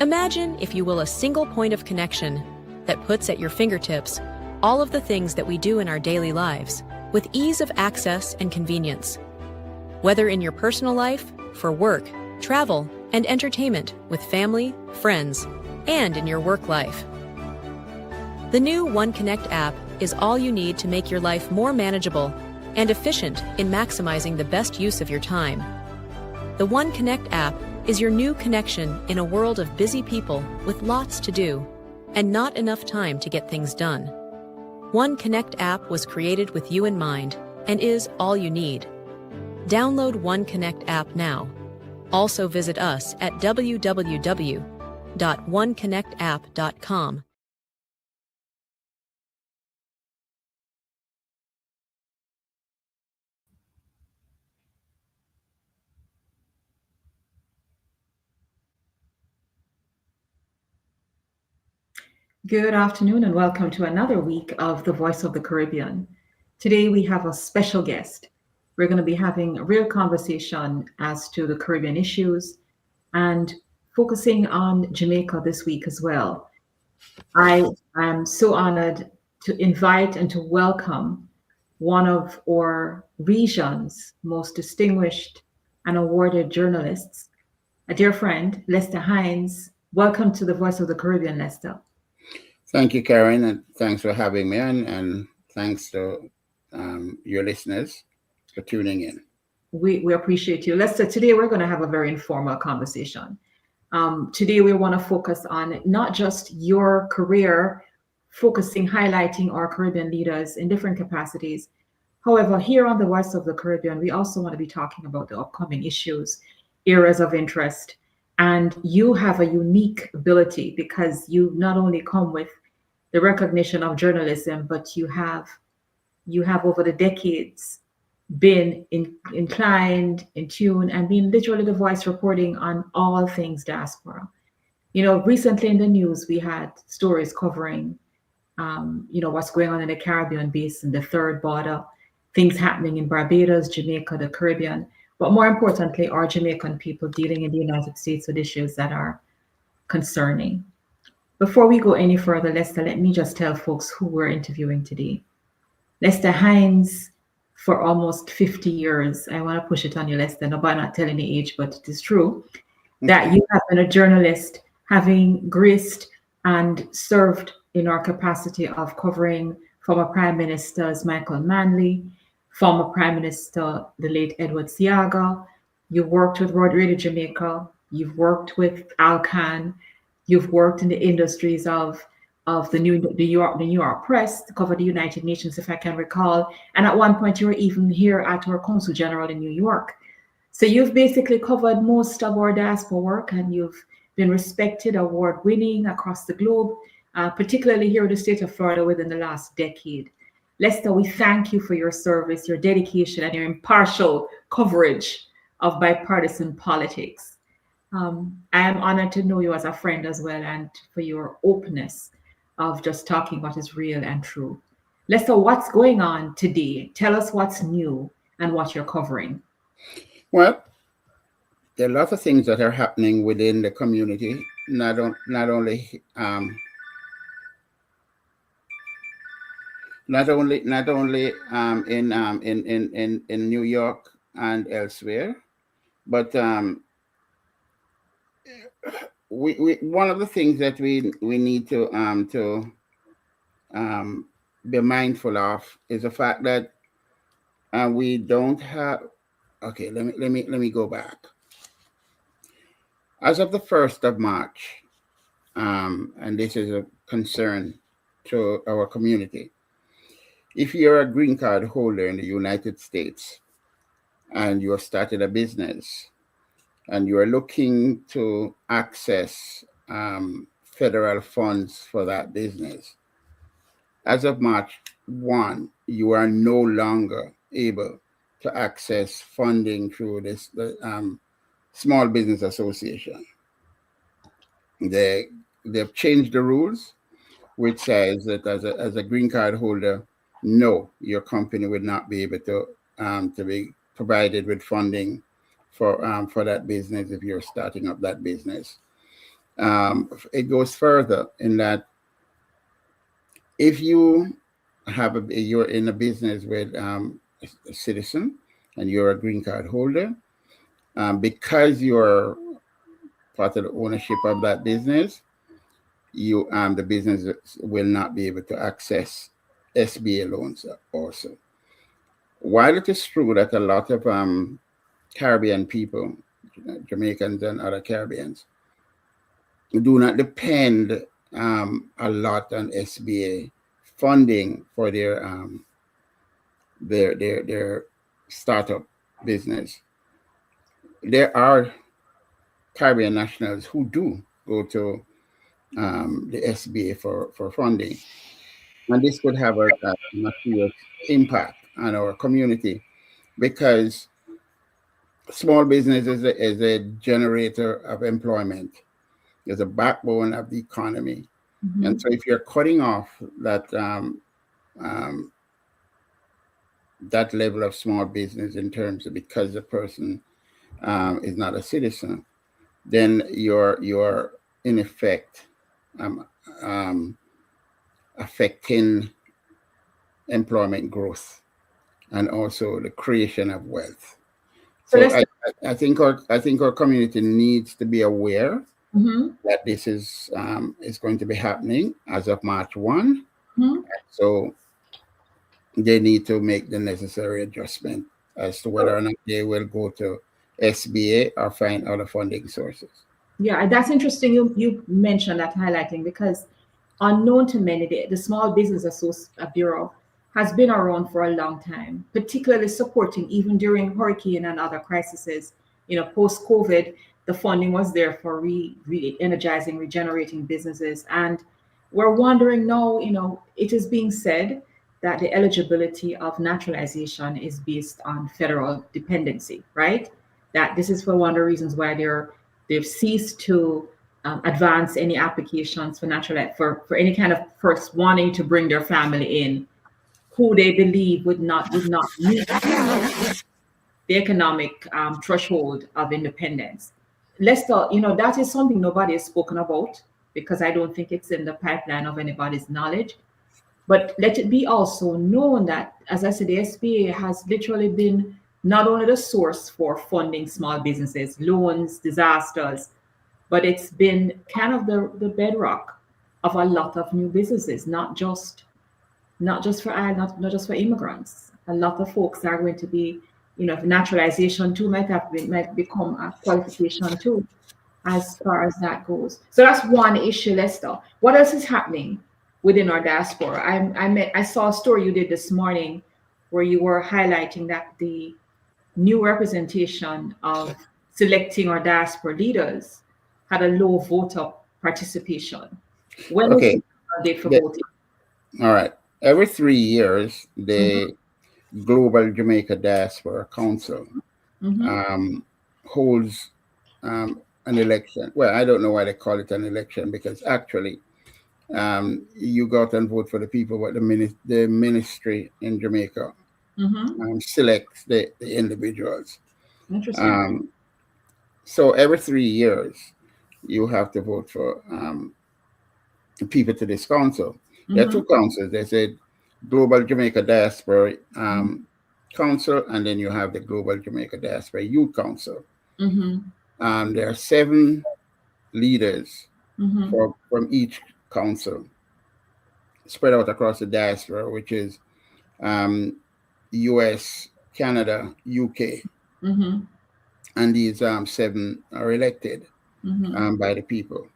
Imagine, if you will, a single point of connection that puts at your fingertips all of the things that we do in our daily lives with ease of access and convenience. Whether in your personal life, for work, travel, and entertainment with family, friends, and in your work life. The new OneConnect app is all you need to make your life more manageable and efficient in maximizing the best use of your time. The OneConnect app is your new connection in a world of busy people with lots to do and not enough time to get things done. OneConnect app was created with you in mind and is all you need. Download OneConnect app now. Also visit us at www.oneconnectapp.com. Good afternoon and welcome to another week of The Voice of the Caribbean. Today we have a special guest. We're going to be having a real conversation as to the Caribbean issues and focusing on Jamaica this week as well. I am so honored to invite and to welcome one of our region's most distinguished and awarded journalists, a dear friend, Lester Hines. Welcome to The Voice of the Caribbean, Lester. Thank you, Karen, and thanks for having me, and thanks to your listeners for tuning in. We appreciate you. Lester, today we're going to have a very informal conversation. Today we want to focus on not just your career, highlighting our Caribbean leaders in different capacities. However, here on the Voice of the Caribbean, we also want to be talking about the upcoming issues, areas of interest, and you have a unique ability because you not only come with the recognition of journalism, but you have over the decades been inclined, in tune, and been literally the voice reporting on all things diaspora. Recently in the news, we had stories covering, what's going on in the Caribbean basin, the third border, things happening in Barbados, Jamaica, the Caribbean, but more importantly, our Jamaican people dealing in the United States with issues that are concerning. Before we go any further, Lester, let me just tell folks who we're interviewing today. Lester Hines, for almost 50 years, I want to push it on you, Lester, no, by not telling the age, but it is true, that you have been a journalist, having graced and served in our capacity of covering former Prime Ministers Michael Manley, former Prime Minister, the late Edward Seaga. You've worked with Radio Jamaica. You've worked with Alcan. You've worked in the industries of the New York Press to cover the United Nations, if I can recall. And at one point, you were even here at our Consul General in New York. So you've basically covered most of our diaspora work, and you've been respected, award-winning across the globe, particularly here in the state of Florida within the last decade. Lester, we thank you for your service, your dedication, and your impartial coverage of bipartisan politics. I am honored to know you as a friend as well, and for your openness of just talking what is real and true. Lester, what's going on today? Tell us what's new and what you're covering. Well, there are lots of things that are happening within the community, not only in New York and elsewhere, but we one of the things that we need to be mindful of is the fact that we don't have. Okay, let me go back. As of the 1st of March, and this is a concern to our community. If you're a green card holder in the United States and you have started a business and you are looking to access federal funds for that business, as of March 1, you are no longer able to access funding through the Small Business Association. They've changed the rules, which says that as a green card holder, no, your company would not be able to be provided with funding for that business if you're starting up that business. it goes further in that if you have you're in a business with a citizen and you're a green card holder, because you're part of the ownership of that business, you the business will not be able to access SBA loans also. While it is true that a lot of Caribbean people, Jamaicans and other Caribbeans, do not depend a lot on SBA funding for their startup business, there are Caribbean nationals who do go to the SBA for funding. And this could have a material impact on our community because small business is a generator of employment. It's a backbone of the economy. Mhm. And so if you're cutting off that that level of small business in terms of because the person is not a citizen, then you're in effect affecting employment growth and also the creation of wealth. So I think our community needs to be aware Mhm. that this is going to be happening as of March 1. Mhm. So they need to make the necessary adjustment as to whether or not they will go to SBA or find other funding sources. Yeah, that's interesting. You mentioned that highlighting because unknown to many, the Small Business Bureau has been around for a long time, particularly supporting even during hurricane and other crises. Post COVID, the funding was there for re-energizing, regenerating businesses, and we're wondering now. It is being said that the eligibility of naturalization is based on federal dependency, right? That this is for one of the reasons why they've ceased to advance any applications for any kind of person wanting to bring their family in who they believe would not meet the economic threshold of independence. Lester, that is something nobody has spoken about because I don't think it's in the pipeline of anybody's knowledge. But let it be also known that, as I said, the SBA has literally been not only the source for funding small businesses, loans, disasters, but it's been kind of the bedrock of a lot of new businesses, not just for immigrants. A lot of folks are going to be, naturalization too might become a qualification too, as far as that goes. So that's one issue, Lester. What else is happening within our diaspora? I saw a story you did this morning where you were highlighting that the new representation of selecting our diaspora leaders had a low voter participation. When is Okay. the date for voting? All right. Every 3 years, the Global Jamaica Diaspora Council holds an election. Well, I don't know why they call it an election because actually you go out and vote for the people, but the ministry in Jamaica selects the individuals. Interesting. So every 3 years, you have to vote for people to this council. There are two councils. There's a Global Jamaica Diaspora Council, and then you have the Global Jamaica Diaspora Youth Council. There are 7 leaders from each council spread out across the diaspora, which is US, Canada, UK. And these 7 are elected by the people.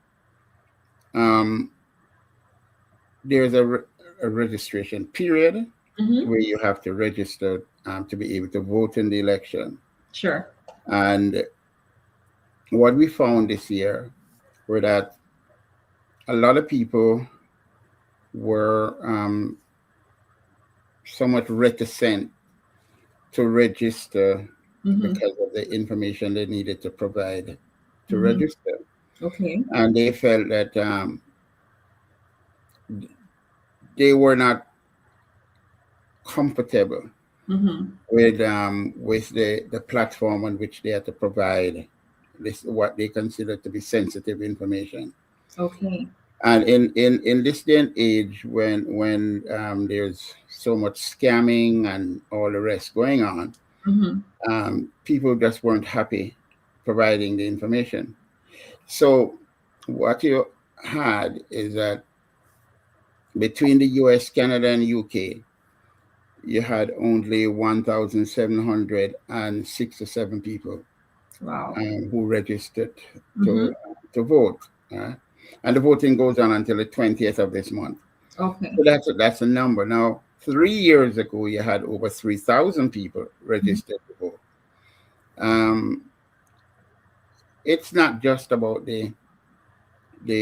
There's a registration period where you have to register to be able to vote in the election. Sure. And what we found this year were that a lot of people were somewhat reticent to register because of the information they needed to provide to register. Okay. And they felt that they were not comfortable with the platform on which they had to provide this what they consider to be sensitive information. Okay. And in this day and age, when there's so much scamming and all the rest going on, Mm-hmm. people just weren't happy providing the information. So what you had is that between the US, Canada, and UK, you had only 1,767 people Wow. who registered Mm-hmm. to vote. And the voting goes on until the 20th of this month. Okay. So that's a number. Now, 3 years ago, you had over 3,000 people registered to vote. It's not just about the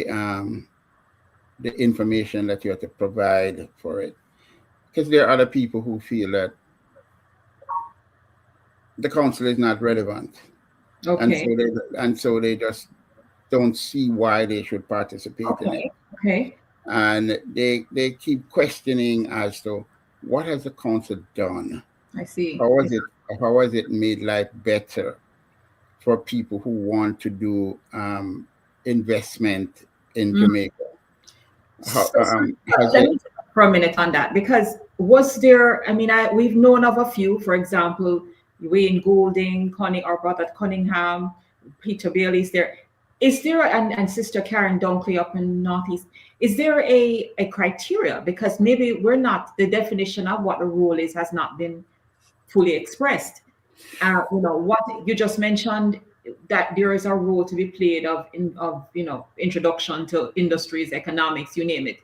um, the information that you have to provide for it, because there are other people who feel that the council is not relevant, and Okay. so they just don't see why they should participate in it, Okay. Okay. and they keep questioning as to what has the council done, I see. how has it made life better for people who want to do investment in Mm. Jamaica. How, has Let it? me for a minute on that, because was there, I mean, we've known of a few, for example, Wayne Golding, our brother Cunningham, Peter Bailey's there. Is there, and Sister Karen Dunkley up in Northeast, is there a criteria? Because maybe we're not, the definition of what the role is has not been fully expressed. What you just mentioned, that there is a role to be played of introduction to industries, economics, you name it.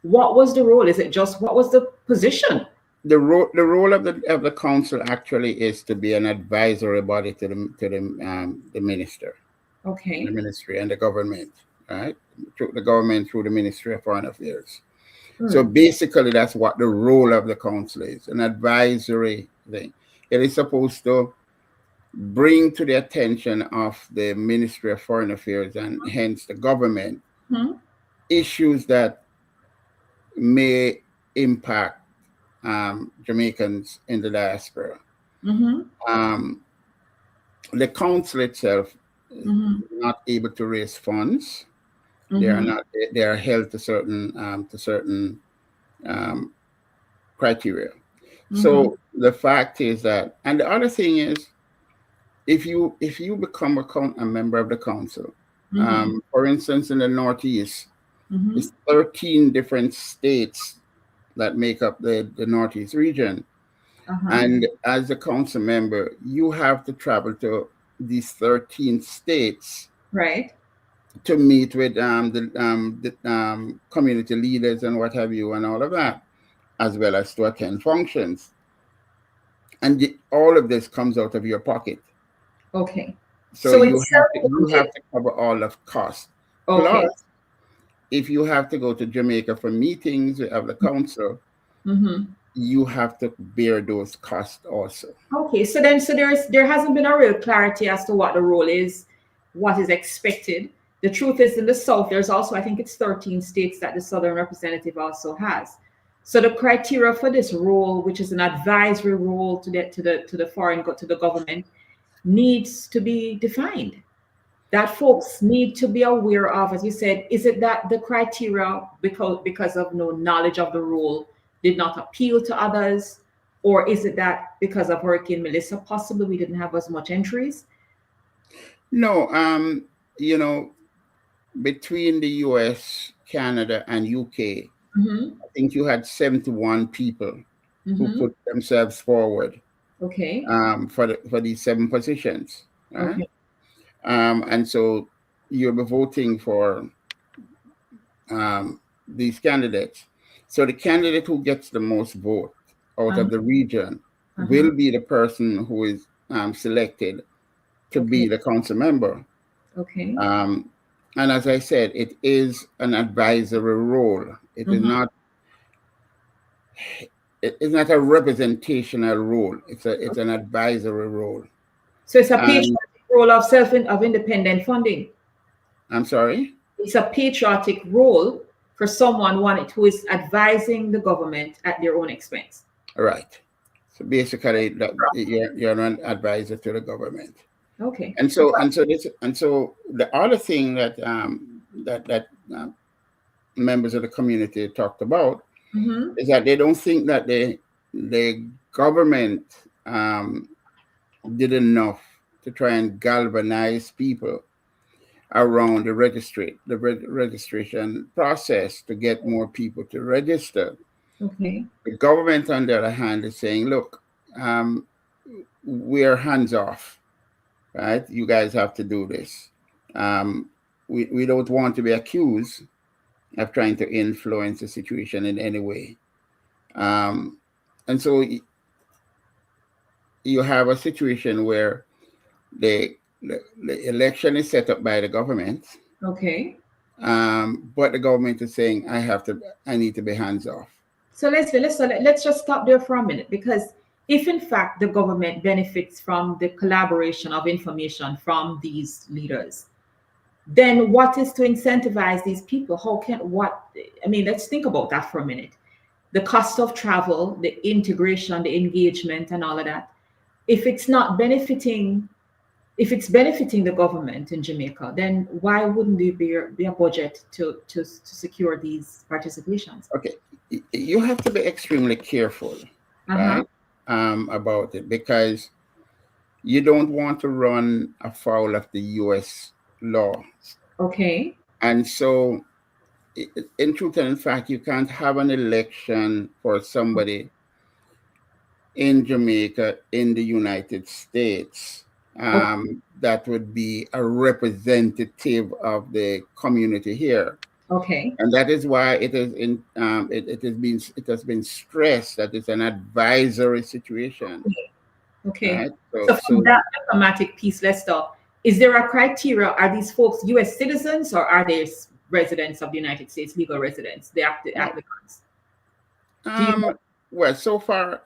What was the role? Is it just, what was the position? The role of the council actually is to be an advisory body to the minister, Okay. the ministry, and the government, right? The government through the Ministry of Foreign Affairs. So basically, that's what the role of the council is, an advisory thing. It is supposed to bring to the attention of the Ministry of Foreign Affairs and hence the government issues that may impact Jamaicans in the diaspora. Mm-hmm. The council itself is Mm-hmm. not able to raise funds. They are Mm-hmm. not. They are held to certain criteria. So the fact is that, and the other thing is, if you become a member of the council, for instance, in the Northeast, Mm-hmm. it's 13 different states that make up the Northeast region. Uh-huh. And as a council member, you have to travel to these 13 states Right. to meet with the community leaders and what have you and all of that, as well as to attend functions. And all of this comes out of your pocket. Okay. So it's you have to cover all of cost. okay. Plus, if you have to go to Jamaica for meetings of the council, Mm-hmm. you have to bear those costs also. Okay, so there hasn't been a real clarity as to what the role is, what is expected. The truth is, in the South, there's also, I think it's 13 states that the Southern representative also has. So the criteria for this role, which is an advisory role to the government, needs to be defined. That folks need to be aware of, as you said. Is it that the criteria, because of no knowledge of the role, did not appeal to others? Or is it that because of Hurricane Melissa, possibly we didn't have as much entries? No, between the US, Canada, and UK, I think you had 71 people who put themselves forward Okay. for these 7 positions. Okay. And so you'll be voting for these candidates. So the candidate who gets the most vote out of the region will be the person who is selected to be the council member. Okay. And as I said, it is an advisory role. It is not. It's not a representational role. It's an advisory role. So it's a patriotic role of independent funding. I'm sorry? It's a patriotic role for someone who is advising the government at their own expense. Right. So basically, you're an advisor to the government. Okay. And so the other thing that members of the community talked about Mm-hmm. is that they don't think that the government did enough to try and galvanize people around the registration process to get more people to register. Okay. The government, on the other hand, is saying, look, we're hands off, right? You guys have to do this. We don't want to be accused of trying to influence the situation in any way. And so you have a situation where the election is set up by the government, Okay. but the government is saying, I need to be hands off. So let's just stop there for a minute, because if in fact the government benefits from the collaboration of information from these leaders, then what is to incentivize these people? Let's think about that for a minute. The cost of travel, the integration, the engagement, and all of that. If it's benefiting the government in Jamaica, then why wouldn't there be a budget to secure these participations? Okay, you have to be extremely careful, right, about it, because you don't want to run afoul of the U.S. law. Okay. And so, in truth and in fact, you can't have an election for somebody in Jamaica, in the United States, that would be a representative of the community here. Okay. And that is why it has been stressed that it's an advisory situation. Okay. Right? So from that diplomatic piece, let's stop. Is there a criteria? Are these folks U.S. citizens, or are they residents of the United States, legal residents, the applicants? Well, so far,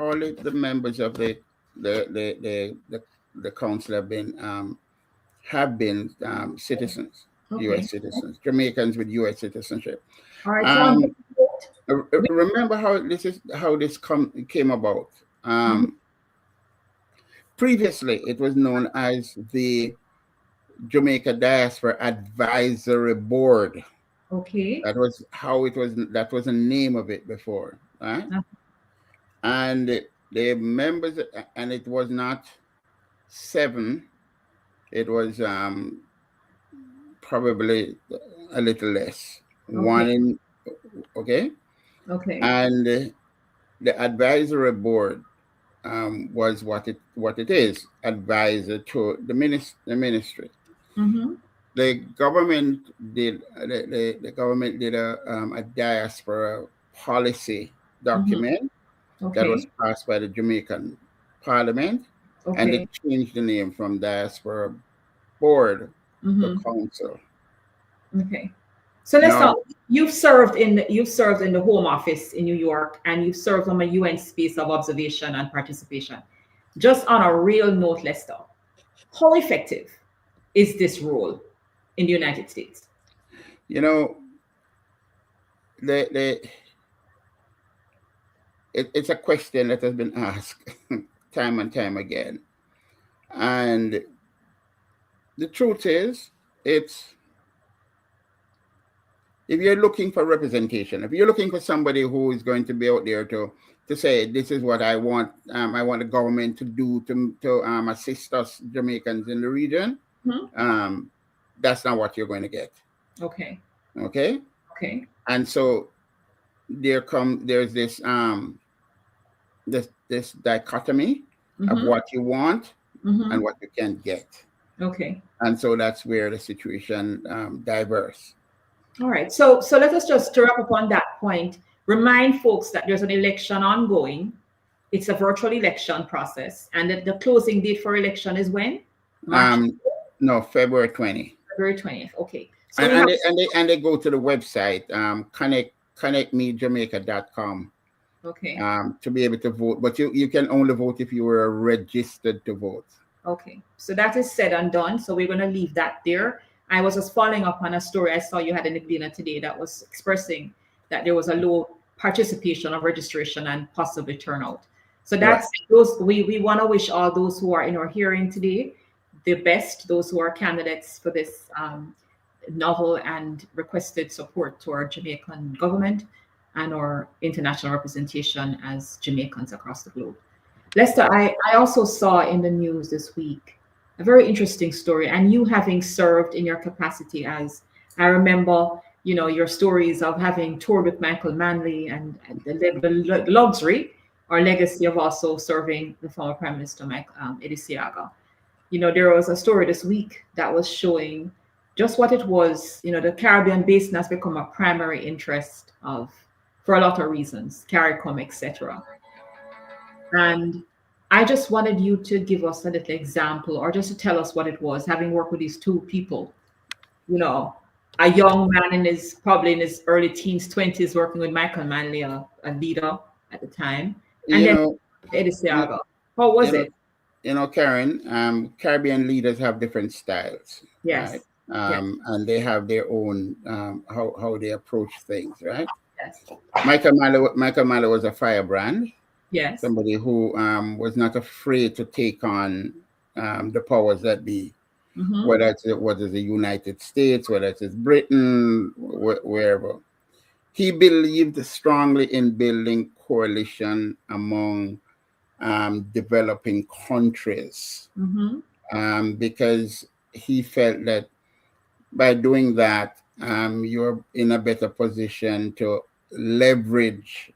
all the members of the council have been citizens, Okay. U.S. citizens, Jamaicans with U.S. citizenship. All right. Remember how this came about. Previously, it was known as the Jamaica Diaspora Advisory Board. Okay. That was how it was. That was the name of it before, right? And the members, and it was not 7. It was probably a little less. Okay. 1 in, okay. Okay. And the advisory board was what it is, advisor to the ministry. Mm-hmm. The government did a diaspora policy document that was passed by the Jamaican Parliament, and they changed the name from Diaspora Board to Council. Okay. So let's talk. You've served in the Home Office in New York, and you've served on a UN space of observation and participation. Just on a real note, let's talk. How effective is this role in the United States? You know, it's a question that has been asked time and time again. And the truth is, if you're looking for representation, if you're looking for somebody who is going to be out there to say, this is what I want the government to do to assist us Jamaicans in the region, that's not what you're going to get. Okay. Okay. Okay. And so there's this this dichotomy of what you want and what you can't get. Okay. And so that's where the situation diverse. All right. So let us just to wrap up on that point, remind folks that there's an election ongoing. It's a virtual election process, and the closing date for election is when? No, February 20. February 20th. Okay. So and they go to the website, connectmejamaica.com. Okay. To be able to vote, but you can only vote if you were registered to vote. Okay. So that is said and done. So we're going to leave that there. I was just following up on a story I saw you had in the Gleaner today that was expressing that there was a low participation of registration and possibly turnout. So that's those. We want to wish all those who are in our hearing today the best, those who are candidates for this novel and requested support to our Jamaican government and our international representation as Jamaicans across the globe. Lester, I also saw in the news this week a very interesting story, and you having served in your capacity as, I remember, your stories of having toured with Michael Manley and the luxury or legacy of also serving the former Prime Minister, Eddie Seaga. There was a story this week that was showing just what it was. The Caribbean basin has become a primary interest for a lot of reasons, CARICOM, etc. And I just wanted you to give us a little example, or just to tell us what it was, having worked with these two people. A young man probably in his early teens, 20s, working with Michael Manley, a leader at the time, and then Eddie Seaga. How was it? Karen, Caribbean leaders have different styles. Yes. Right? And they have their own how they approach things, right? Yes. Michael Manley was a firebrand. Yes. Somebody who was not afraid to take on the powers that be, whether it's the United States, whether it's Britain, wherever. He believed strongly in building coalition among developing countries, because he felt that by doing that, you're in a better position to leverage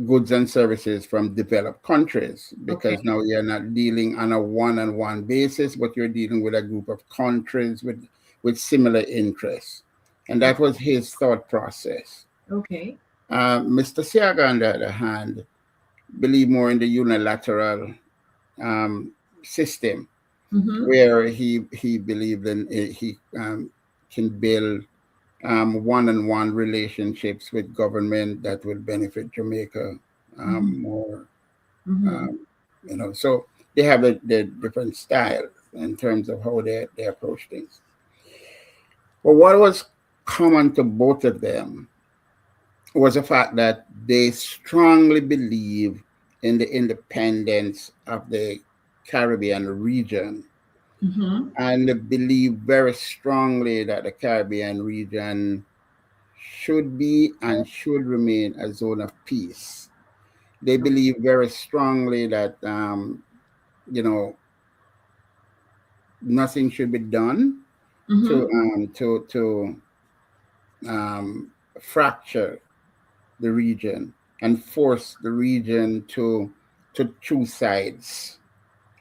goods and services from developed countries, because now you're not dealing on a one-on-one basis, but you're dealing with a group of countries with similar interests. And that was his thought process. Okay. Mr. Seaga, on the other hand, believed more in the unilateral system, where he believed in he can build one-on-one relationships with government that will benefit Jamaica more. So they have the different styles in terms of how they approach things. But what was common to both of them was the fact that they strongly believe in the independence of the Caribbean region. And they believe very strongly that the Caribbean region should be and should remain a zone of peace. They believe very strongly that, nothing should be done to fracture the region and force the region to choose sides.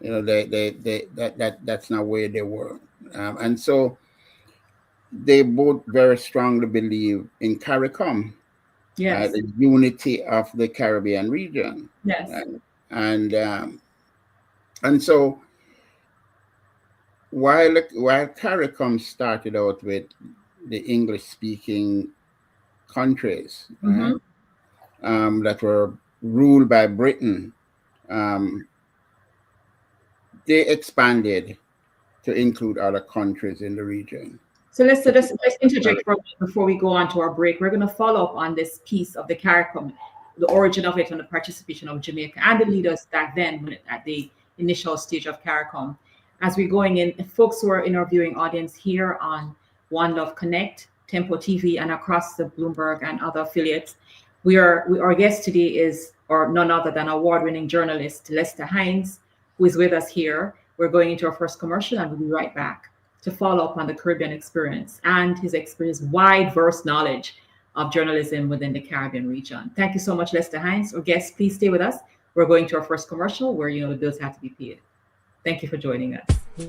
That's not where they were, and so they both very strongly believe in CARICOM, the unity of the Caribbean region. Yes, and so while CARICOM started out with the English-speaking countries that were ruled by Britain, they expanded to include other countries in the region. So let's interject before we go on to our break. We're going to follow up on this piece of the CARICOM, the origin of it, and the participation of Jamaica and the leaders back then at the initial stage of CARICOM. As we're going in, folks who are in our viewing audience here on One Love Connect, Tempo TV, and across the Bloomberg and other affiliates, our guest today is none other than award-winning journalist Lester Hines, who is with us here. We're going into our first commercial, and we'll be right back to follow up on the Caribbean experience and his wide, verse knowledge of journalism within the Caribbean region. Thank you so much, Lester Hines. Our guests, please stay with us. We're going to our first commercial where, the bills have to be paid. Thank you for joining us.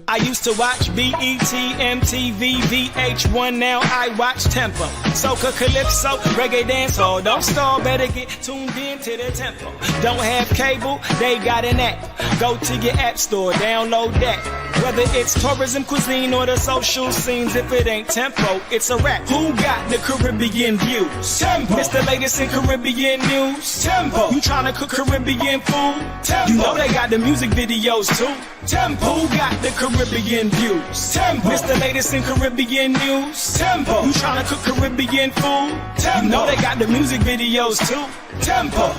I used to watch BET, MTV, VH1, now I watch Tempo. Soca, Calypso, Reggae Dancehall. Don't stall, better get tuned in to the Tempo. Don't have cable, they got an app. Go to your app store, download that. Whether it's tourism, cuisine, or the social scenes, if it ain't Tempo, it's a rap. Who got the Caribbean views? Tempo. It's the latest in Caribbean news. Tempo. You tryna cook Caribbean food? Tempo. You know they got the music videos too. Tempo. Who got the Caribbean views? Tempo. It's the latest in Caribbean news. Tempo. You tryna cook Caribbean food? Tempo. You know they got the music videos too. Tempo.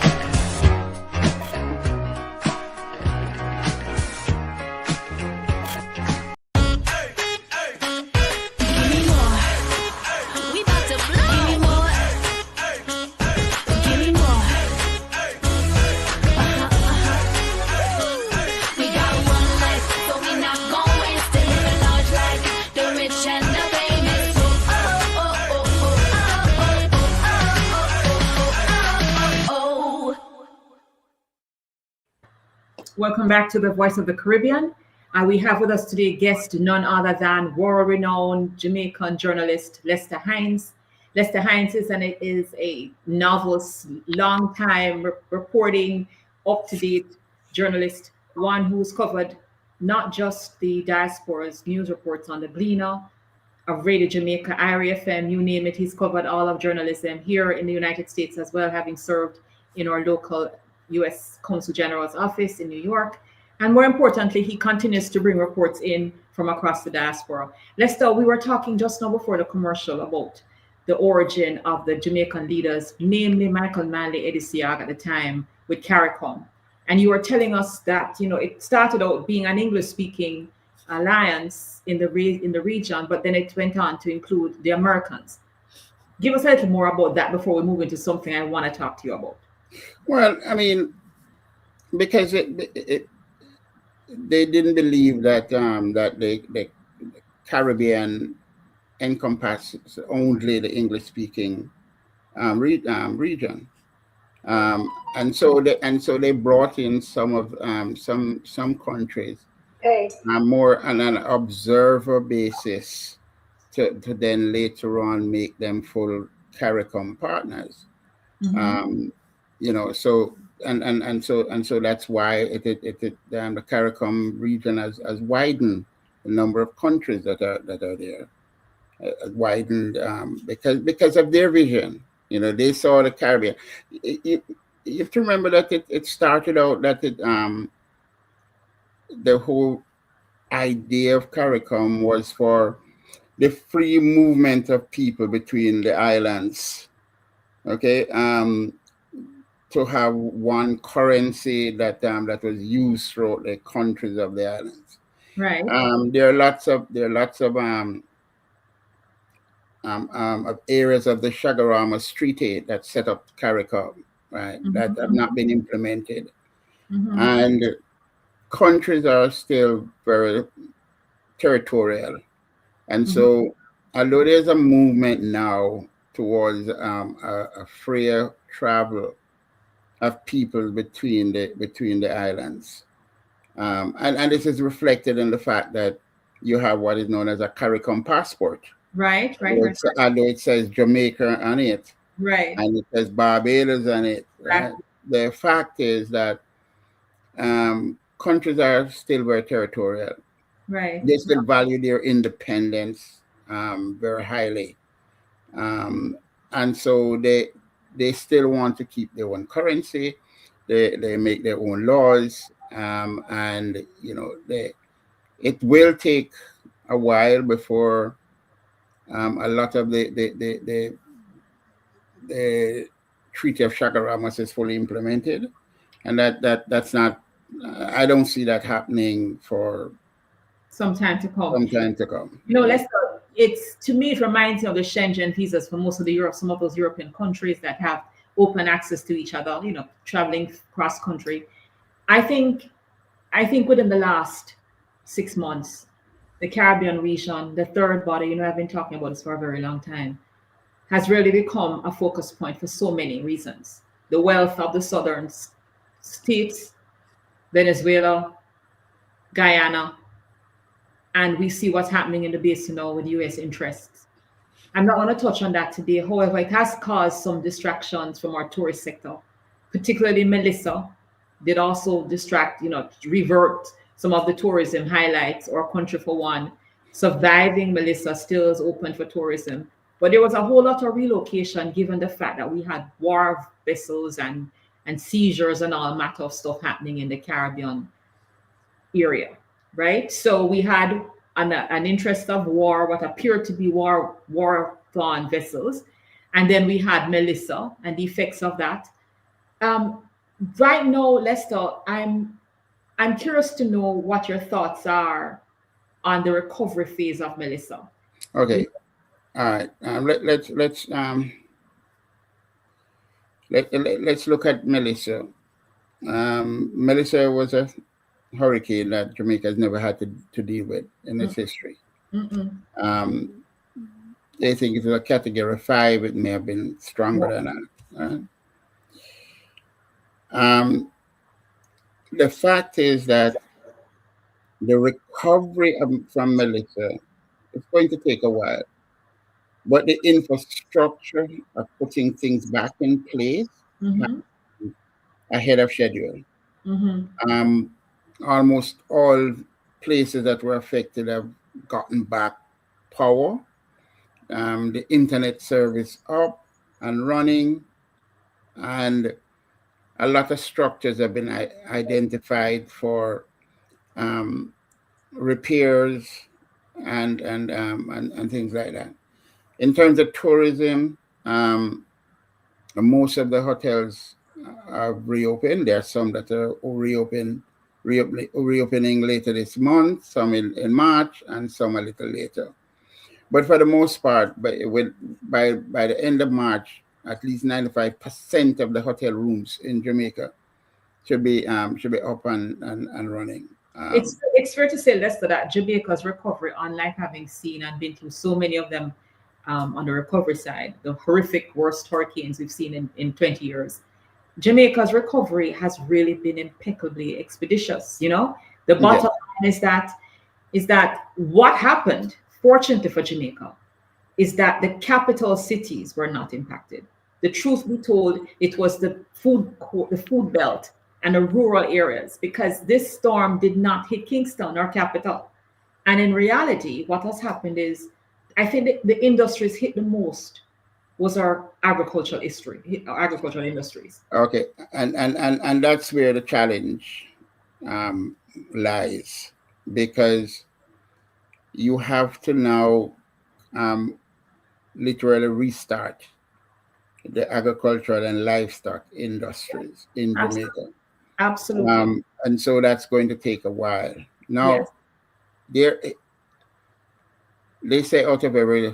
Welcome back to the Voice of the Caribbean. We have with us today guest none other than world-renowned Jamaican journalist Lester Hines. Lester Hines is a novelist, long-time reporting, up-to-date journalist, one who's covered not just the diaspora's news reports on the Gleaner, of Radio Jamaica, IRA FM, you name it. He's covered all of journalism here in the United States as well, having served in our local U.S. Consul General's office in New York. And more importantly, he continues to bring reports in from across the diaspora. Lester, we were talking just now before the commercial about the origin of the Jamaican leaders, namely Michael Manley Edisiag at the time with CARICOM. And you were telling us that, it started out being an English-speaking alliance in the region, but then it went on to include the Americans. Give us a little more about that before we move into something I want to talk to you about. Well, I mean, because they didn't believe that that the Caribbean encompasses only the English-speaking region, and so they brought in some countries more on an observer basis to then later on make them full CARICOM partners. Mm-hmm. So that's why the CARICOM region has widened the number of countries that are there. Widened because of their vision. They saw the Caribbean. You have to remember that it started out that the whole idea of CARICOM was for the free movement of people between the islands. Okay, to have one currency that was used throughout the countries of the islands. Right. There are lots of areas of the Chaguaramas Treaty that set up CARICOM, right? Mm-hmm. That have not been implemented. Mm-hmm. And countries are still very territorial. And so, although there's a movement now towards a freer travel of people between the islands, and this is reflected in the fact that you have what is known as a CARICOM passport. Right. Although it says Jamaica on it, right, and it says Barbados on it. Right? The fact is that countries are still very territorial. Right. They still value their independence very highly, and so they still want to keep their own currency. They make their own laws, and it will take a while before a lot of the Treaty of Chaguaramas is fully implemented, and that's not. I don't see that happening for some time to come. Lester, to me, it reminds me of the Schengen visas for most of some of those European countries that have open access to each other, traveling cross country. I think within the last 6 months, the Caribbean region, the third body, I've been talking about this for a very long time, has really become a focus point for so many reasons. The wealth of the southern states, Venezuela, Guyana, and we see what's happening in the basin now with U.S. interests. I'm not going to touch on that today. However, it has caused some distractions from our tourist sector, particularly Melissa did also revert some of the tourism highlights, or Country for One. Surviving Melissa still is open for tourism. But there was a whole lot of relocation given the fact that we had war vessels and seizures and all matter of stuff happening in the Caribbean area, right? So we had an interest of war, what appeared to be war-torn vessels. And then we had Melissa and the effects of that. Right now, Lester, I'm curious to know what your thoughts are on the recovery phase of Melissa. Okay, all right. Let's look at Melissa. Melissa was a hurricane that Jamaica has never had to deal with in its history. They think it was a Category 5. It may have been stronger than that. the fact is that the recovery from Melissa is going to take a while, but the infrastructure of putting things back in place Mm-hmm. ahead of schedule. Mm-hmm. Almost all places that were affected have gotten back power. The internet service up and running, and a lot of structures have been identified for repairs and things like that. In terms of tourism, most of the hotels have reopened. There are some that are reopening later this month, some in March, and some a little later. But for the most part, by the end of March, at least 95% of the hotel rooms in Jamaica should be up and running. It's fair to say, Lester, that Jamaica's recovery, unlike having seen and been through so many of them on the recovery side, the horrific worst hurricanes we've seen in 20 years, Jamaica's recovery has really been impeccably expeditious. You know, the bottom line is that what happened, fortunately for Jamaica, is that the capital cities were not impacted. The truth be told, it was the food belt and the rural areas, because this storm did not hit Kingston, our capital. And in reality, what has happened is, I think the industries hit the most was our agricultural industries. Okay, and that's where the challenge lies, because you have to now literally restart the agricultural and livestock industries in Jamaica. Absolutely. And so that's going to take a while. Now, Yes. they say out of every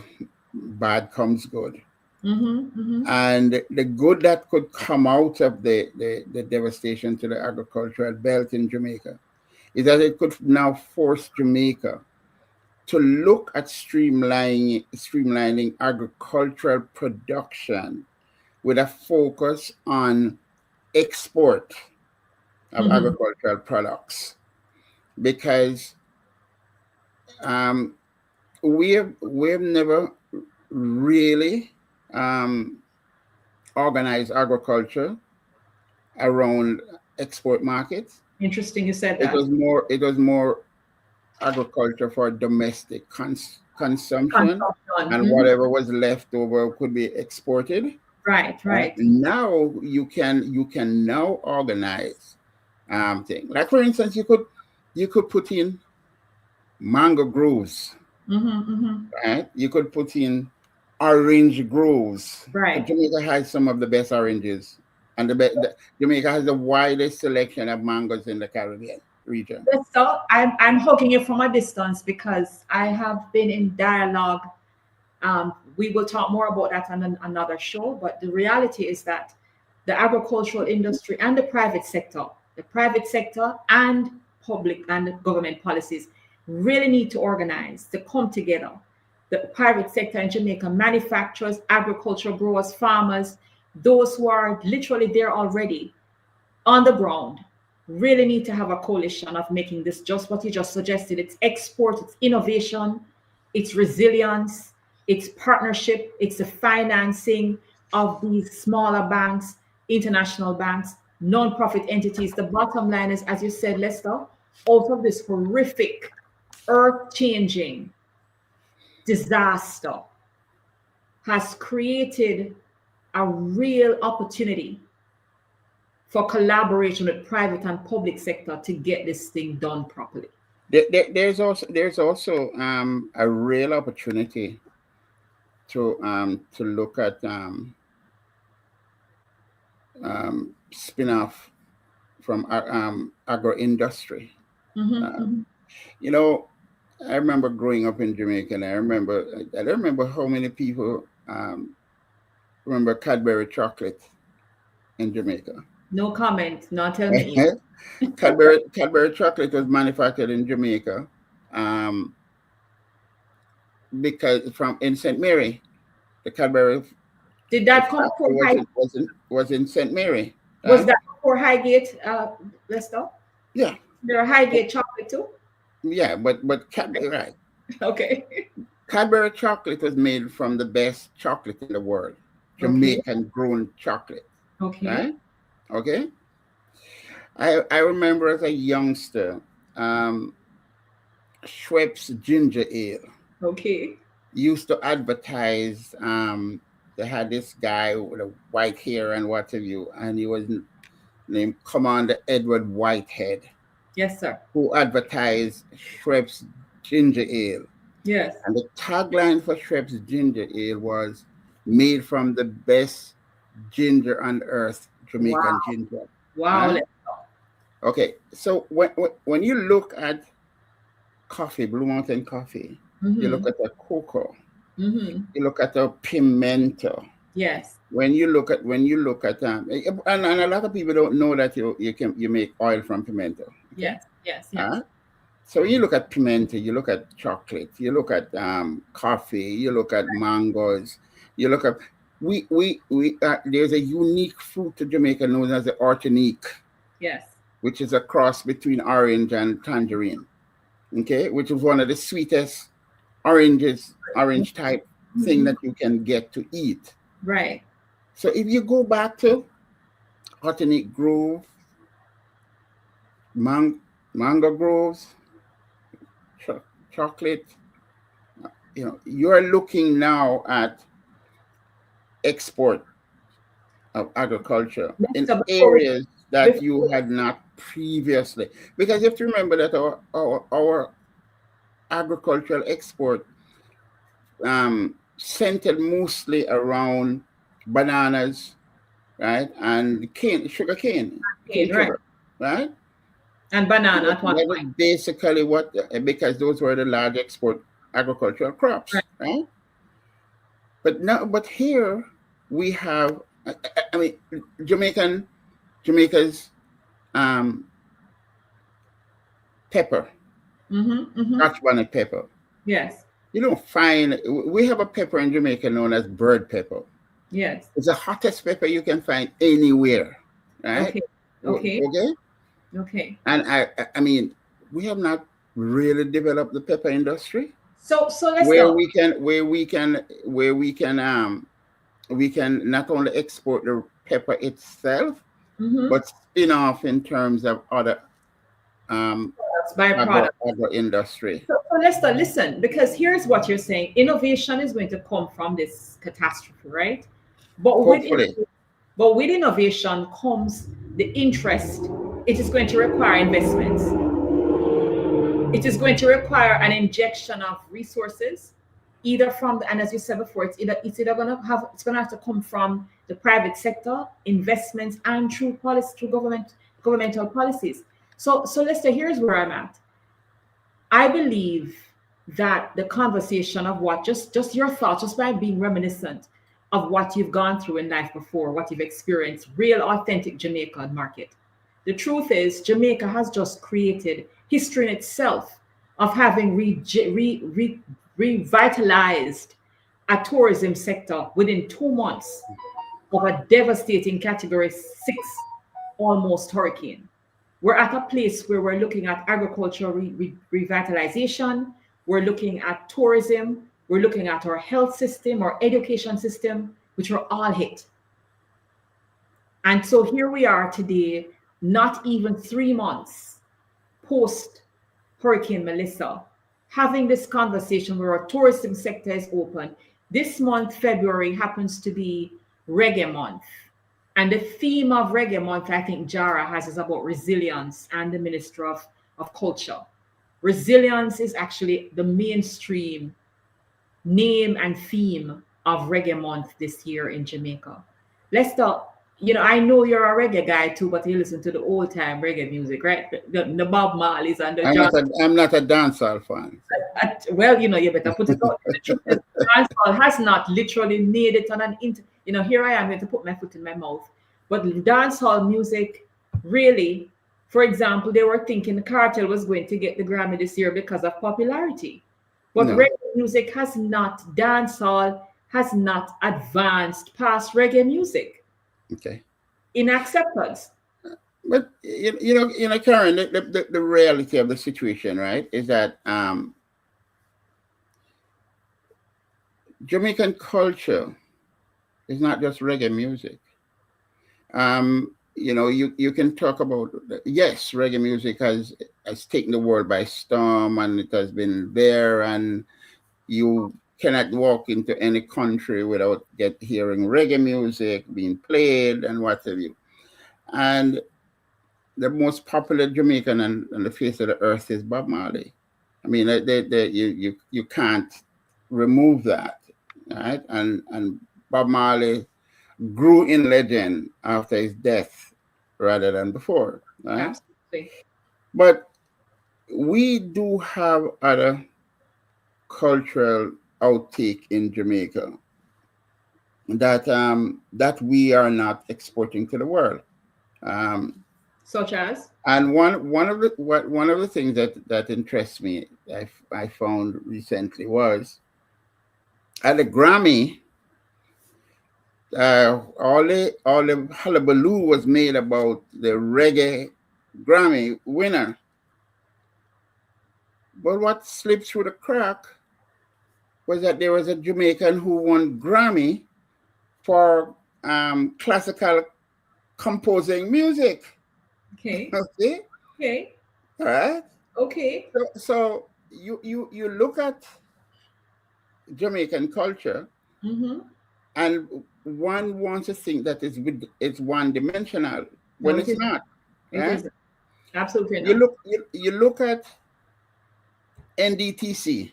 bad comes good. Mm-hmm. And the good that could come out of the devastation to the agricultural belt in Jamaica is that it could now force Jamaica to look at streamlining agricultural production with a focus on export of agricultural products, because we've never really organized agriculture around export markets. Interesting you said that. It was more agriculture for domestic consumption, and whatever was left over could be exported. Right. Now you can now organize things. Like, for instance, you could put in mango groves, right? You could put in orange groves. Right. Jamaica has some of the best oranges, and Jamaica has the widest selection of mangoes in the Caribbean region. So I'm hugging you from a distance, because I have been in dialogue. We will talk more about that on another show, but the reality is that the agricultural industry and the private sector and public and government policies really need to organize, to come together. The private sector in Jamaica, manufacturers, agricultural growers, farmers, those who are literally there already on the ground, really need to have a coalition of making this just what you just suggested. It's export, it's innovation, it's resilience, it's partnership, it's the financing of these smaller banks, international banks, non-profit entities. The bottom line is, as you said, Lester, out of this horrific, earth-changing disaster has created a real opportunity for collaboration with private and public sector to get this thing done properly. There's also a real opportunity to look at spin-off from agro industry. You know, I remember growing up in Jamaica, and I don't remember how many people remember Cadbury chocolate in Jamaica. No comment. Not tell me. Cadbury chocolate was manufactured in Jamaica, because in St. Mary, the Cadbury. Did that come from was in St. Mary? Was that before Highgate, Lester? Yeah, There are Highgate chocolate too. yeah, but Cadbury, right? Okay. Cadbury chocolate was made from the best chocolate in the world, Okay. Jamaican grown chocolate, Okay. right? Okay. I remember as a youngster, um, Schweppes ginger ale Okay. used to advertise. They had this guy with a white hair and what have you, and he was named Commander Edward Whitehead, Yes, sir. who advertised Schweppes ginger ale. Yes. And the tagline for Schweppes ginger ale was made from the best ginger on earth, Wow. Jamaican ginger. Wow. Right? Okay, so when you look at coffee, Blue Mountain coffee, you look at the cocoa, Mm-hmm. you look at the pimento. Yes. When you look at and a lot of people don't know that you make oil from pimento. Okay? Yes. Yes. Yes. So you look at pimento, you look at chocolate, you look at coffee, you look at mangoes, you look at there's a unique fruit to Jamaica known as the Ortonique, Yes. which is a cross between orange and tangerine. Okay, which is one of the sweetest orange type thing that you can get to eat. Right. So if you go back to Ortonique Grove, mango groves, chocolate, you are looking now at export of agriculture in areas that you had not previously. Because you have to remember that our agricultural export centered mostly around bananas, right? And sugar cane sugar, right? And banana at one That point. was basically because those were the large export agricultural crops, right? But here we have, I mean, Jamaica's pepper, Scotch bonnet pepper. Yes. You don't find, we have a pepper in Jamaica known as bird pepper. Yes. It's the hottest pepper you can find anywhere, right? Okay. Okay. Okay. Okay. And I mean, we have not really developed the pepper industry. So let's where we can not only export the pepper itself, but spin off in terms of other byproduct industry. So Lester, listen, because here's what you're saying: innovation is going to come from this catastrophe, right? But with innovation comes the interest. It is going to require investments. It is going to require an injection of resources, either from and as you said before, it's going to have to come from the private sector, investments, and through governmental policies. So Lester, here's where I'm at. I believe that the conversation of what just your thoughts, just by being reminiscent of what you've gone through in life before, what you've experienced, real authentic Jamaica market. The truth is, Jamaica has just created history in itself of having revitalized a tourism sector within 2 months of a devastating Category 6 almost hurricane. We're at a place where we're looking at agricultural revitalization, we're looking at tourism, we're looking at our health system, our education system, which are all hit. And so here we are today, not even 3 months post Hurricane Melissa, having this conversation where our tourism sector is open. This month, February, happens to be Reggae Month. And the theme of Reggae Month, I think Jara has, is about resilience and the Minister of Culture. Resilience is actually the mainstream name and theme of Reggae Month this year in Jamaica. Lester, I know you're a reggae guy too, but you listen to the old time reggae music, right? The Bob Marleys and the I'm not a dancehall fan. Well, you better put it out. Dancehall has not literally made it on an here I am going to put my foot in my mouth. But dancehall music, really, for example, they were thinking the Cartel was going to get the Grammy this year because of popularity. But reggae music dancehall has not advanced past reggae music. Okay. In acceptance. But Karen, the reality of the situation, right, is that Jamaican culture is not just reggae music. You can talk about, yes, reggae music has taken the world by storm, and it has been there, and you cannot walk into any country without hearing reggae music being played and what have you. And the most popular Jamaican on the face of the earth is Bob Marley. I mean, you can't remove that, right? And Bob Marley grew in legend after his death rather than before, right? Absolutely. But we do have other cultural outtake in Jamaica that we are not exporting to the world. Such as? And one of the things that interests me, I found recently, was at the Grammy, all the hullabaloo was made about the reggae Grammy winner. But what slipped through the crack was that there was a Jamaican who won Grammy for classical composing music. Okay. Okay. Okay. All right. Okay. So you look at Jamaican culture, and one wants to think that it's one dimensional when it's not. Right? It is absolutely not. You look at NDTC,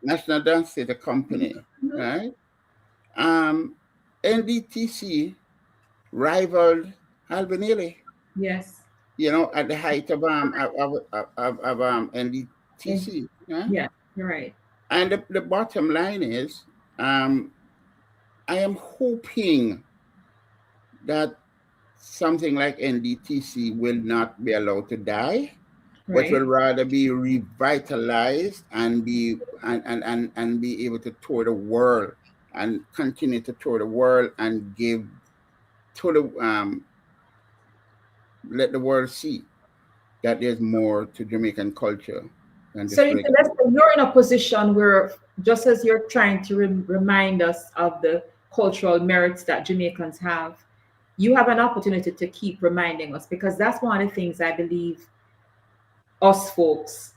National Dance Theatre Company, right? NDTC rivaled Alvin Ailey. Yes. At the height of NDTC. Yeah, you're right. And the bottom line is, I am hoping that something like NDTC will not be allowed to die, but will rather be revitalized and be able to tour the world and continue to tour the world and give to the let the world see that there's more to Jamaican culture. So you're in a position where, just as you're trying to remind us of the cultural merits that Jamaicans have, you have an opportunity to keep reminding us, because that's one of the things I believe us folks,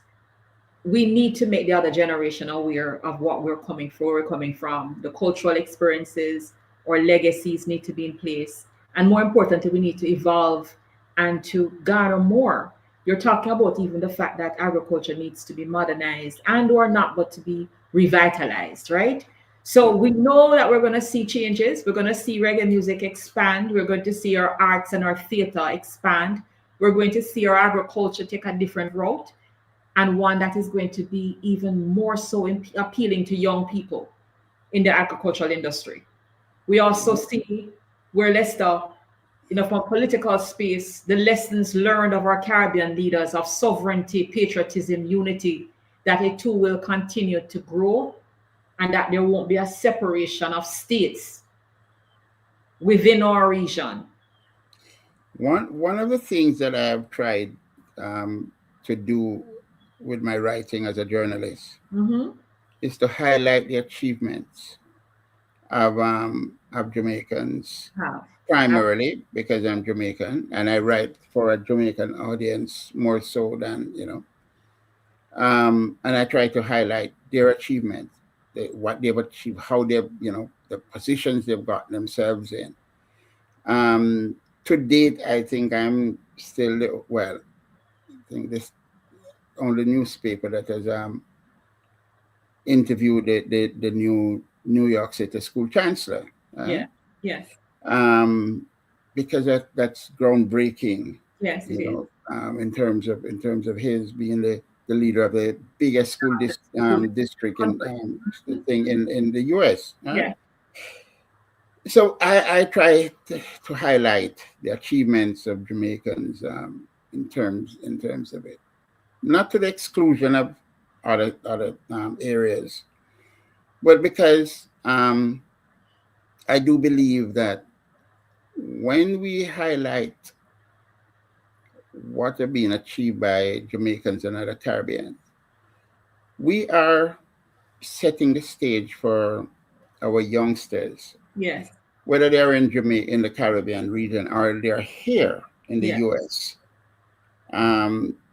we need to make the other generation aware of what we're coming from. The cultural experiences or legacies need to be in place. And more importantly, we need to evolve and to garner more. You're talking about even the fact that agriculture needs to be modernized and or not, but to be revitalized, right? So we know that we're going to see changes. We're going to see reggae music expand. We're going to see our arts and our theater expand. We're going to see our agriculture take a different route, and one that is going to be even more so appealing to young people in the agricultural industry. We also see where Leicester, from political space, the lessons learned of our Caribbean leaders of sovereignty, patriotism, unity, that it too will continue to grow, and that there won't be a separation of states within our region. One of the things that I have tried to do with my writing as a journalist is to highlight the achievements of Jamaicans. Primarily because I'm Jamaican and I write for a Jamaican audience more so than, and I try to highlight their achievements, what they've achieved, how they've, the positions they've got themselves in. To date, I think I'm still, I think this only newspaper that has interviewed the new New York City school chancellor. Yes. Because that's groundbreaking. Yes, in terms of his being the leader of the biggest school district in the U.S. Yeah. So I try to highlight the achievements of Jamaicans in terms of it, not to the exclusion of other areas, but because I do believe that when we highlight what are being achieved by Jamaicans and other Caribbeans, we are setting the stage for our youngsters, Yes. whether they're in Jamaica, in the Caribbean region, or they're here in the Yes. U.S.,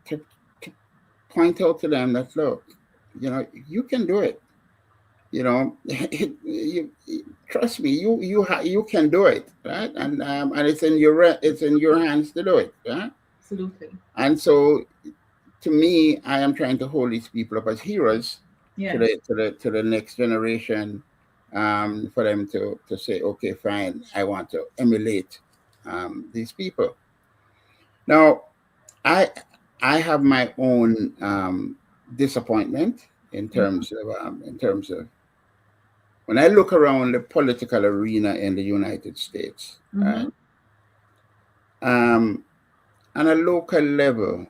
to point out to them that, look, you can do it. Trust me, you can do it, right? And it's in your hands to do it, right? Absolutely. And so, to me, I am trying to hold these people up as heroes Yes. to the next generation, for them to say, okay, fine, I want to emulate these people. Now, I have my own disappointment in terms of when I look around the political arena in the United States, right? On a local level,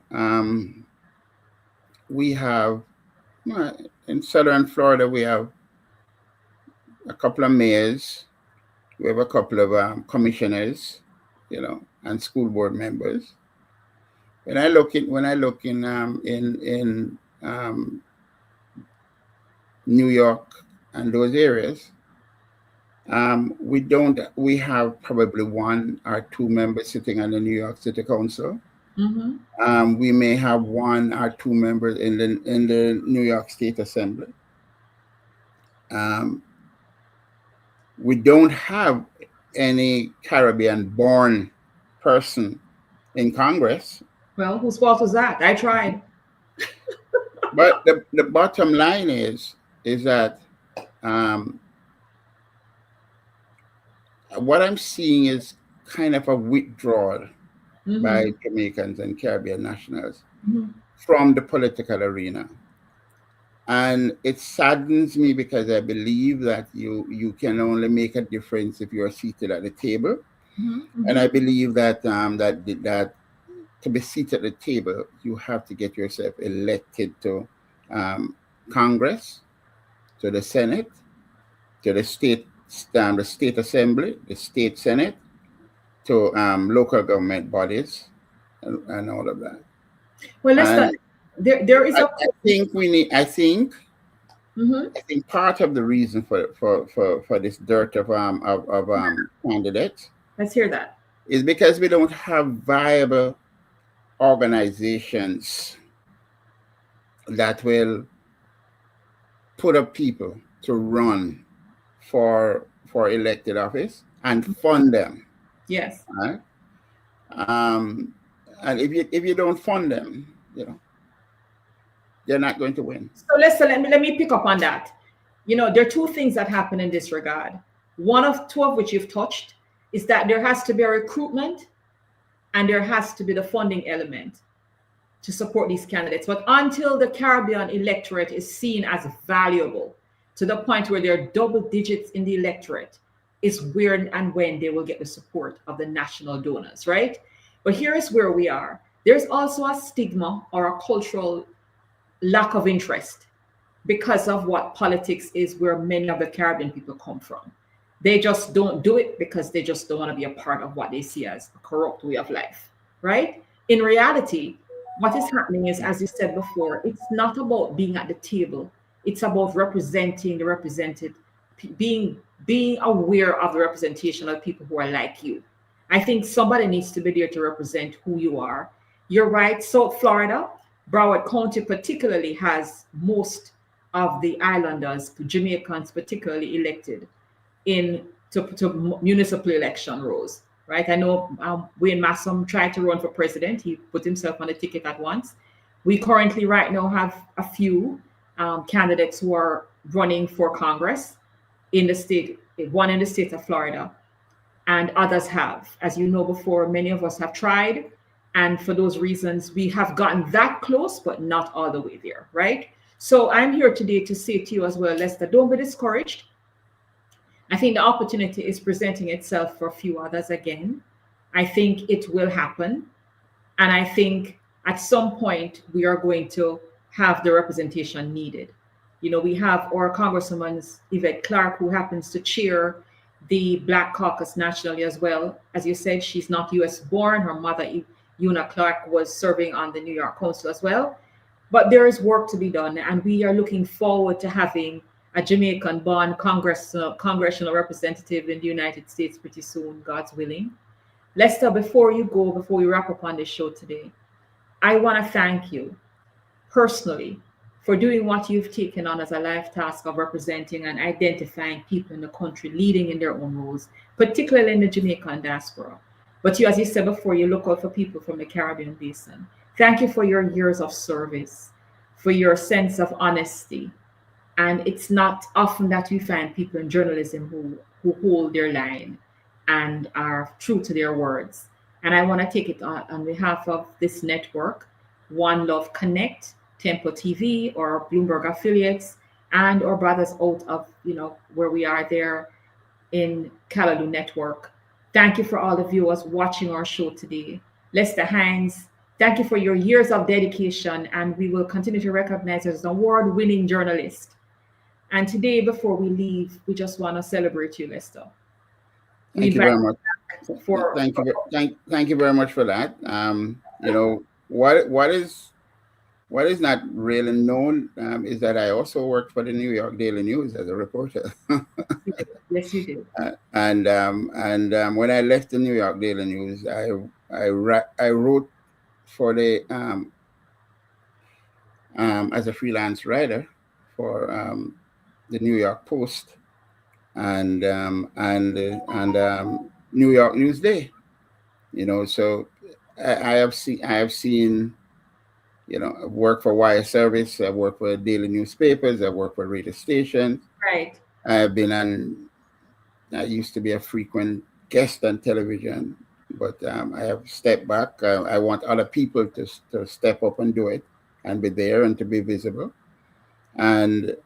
we have, in Southern Florida, we have a couple of mayors, we have a couple of commissioners, and school board members. When I look in New York and those areas, we have probably one or two members sitting on the New York City Council. We may have one or two members in the New York State Assembly. We don't have any Caribbean-born person in Congress. Well, whose fault was that? I tried. But the bottom line is that what I'm seeing is kind of a withdrawal by Jamaicans and Caribbean nationals from the political arena. And it saddens me because I believe that you can only make a difference if you're seated at the table. And I believe that that to be seated at the table, you have to get yourself elected to Congress, to the Senate, to the state assembly, the state Senate, to local government bodies, and all of that. Well, there is I think part of the reason for this dearth of candidates. Let's hear that. Is because we don't have viable organizations that will put up people to run for elected office and fund them. Yes. Right? And if you don't fund them, they're not going to win. So let me pick up on that. There are two things that happen in this regard. Two of which you've touched is that there has to be a recruitment and there has to be the funding element to support these candidates. But until the Caribbean electorate is seen as valuable to the point where they're double digits in the electorate, is where and when they will get the support of the national donors, right? But here is where we are. There's also a stigma or a cultural lack of interest because of what politics is, where many of the Caribbean people come from. They just don't do it because they just don't want to be a part of what they see as a corrupt way of life, right? In reality, what is happening is, as you said before, it's not about being at the table. It's about representing the represented, being aware of the representation of people who are like you. I think somebody needs to be there to represent who you are. You're right. South Florida, Broward County particularly, has most of the islanders, Jamaicans particularly, elected to municipal election roles, right? I know Wayne Massam tried to run for president. He put himself on the ticket at once. We currently right now have a few candidates who are running for Congress in the state, one in the state of Florida, and others have. As you know before, many of us have tried. And for those reasons, we have gotten that close, but not all the way there, right? So I'm here today to say to you as well, Lester, don't be discouraged. I think the opportunity is presenting itself for a few others again. I think it will happen. And I think at some point we are going to have the representation needed. We have our Congresswoman Yvette Clarke, who happens to chair the Black Caucus nationally as well. As you said, she's not US born. Her mother Una Clark was serving on the New York Council as well. But there is work to be done, and we are looking forward to having a Jamaican-born congressional representative in the United States pretty soon, God's willing. Lester, before you go, before we wrap up on this show today, I want to thank you personally for doing what you've taken on as a life task of representing and identifying people in the country leading in their own roles, particularly in the Jamaican diaspora. But you, as you said before, you look out for people from the Caribbean basin. Thank you for your years of service, for your sense of honesty. And it's not often that you find people in journalism who hold their line and are true to their words. And I want to take it on behalf of this network, One Love Connect, Tempo TV, or Bloomberg affiliates, and our brothers out of, where we are there in Callaloo Network. Thank you for all the viewers watching our show today. Lester Hines, thank you for your years of dedication, and we will continue to recognize you as an award-winning journalist. And today, before we leave, we just want to celebrate you, Lester. Thank you very much. Thank you very much for that. What is not really known is that I also worked for the New York Daily News as a reporter. Yes, you did. And when I left the New York Daily News, I wrote for the as a freelance writer for the New York Post and New York Newsday. So I have seen. I've worked for Wire Service, I've worked for daily newspapers, I've worked for radio stations. Right. I used to be a frequent guest on television, but I have stepped back. I want other people to step up and do it and be there and to be visible. And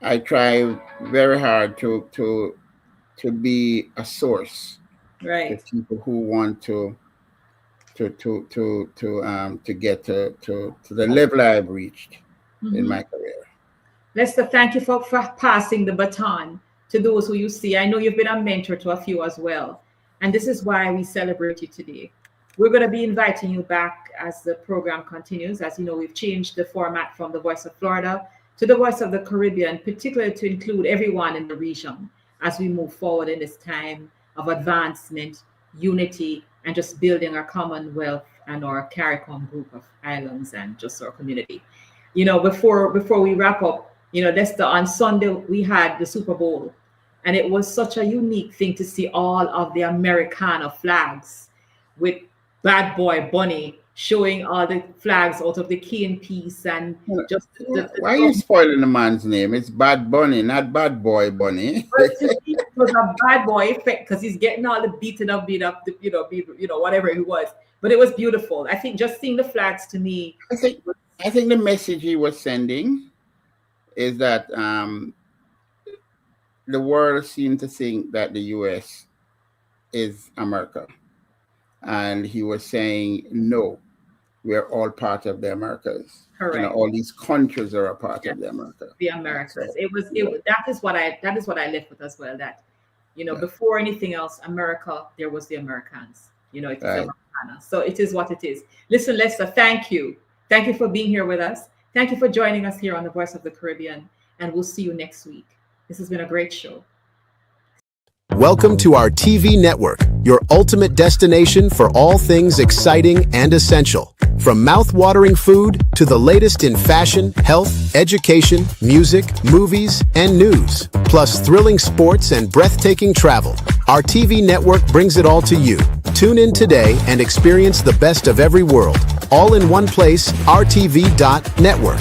I try very hard to be a source right. to people who want to get to the level I've reached in my career. Lester, thank you for passing the baton to those who you see. I know you've been a mentor to a few as well. And this is why we celebrate you today. We're going to be inviting you back as the program continues. As you know, we've changed the format from the Voice of Florida to the Voice of the Caribbean, particularly to include everyone in the region as we move forward in this time of advancement, unity, and just building our Commonwealth and our CARICOM group of islands and just our community. Before we wrap up, Lester, on Sunday we had the Super Bowl, and it was such a unique thing to see all of the Americana flags with Bad Boy Bunny showing all the flags out of the Key and Peace and just. Why are you spoiling the man's name? It's Bad Bunny, not Bad Boy Bunny. It was a bad boy effect because he's getting all the beat up, whatever it was. But it was beautiful. I think just seeing the flags to me. I think the message he was sending is that the world seemed to think that the U.S. is America. And he was saying, no, we're all part of the Americas. Correct. All these countries are a part of the America. The Americas. So, that is what I left with as well. That, before anything else, America, there was the Americans. It is Americana. So it is what it is. Listen, Lester, thank you. Thank you for being here with us. Thank you for joining us here on the Voice of the Caribbean. And we'll see you next week. This has been a great show. Welcome to our TV network, your ultimate destination for all things exciting and essential. From mouth-watering food to the latest in fashion, health, education, music, movies, and news, plus thrilling sports and breathtaking travel, our TV network brings it all to you. Tune in today and experience the best of every world, all in one place, RTV.network.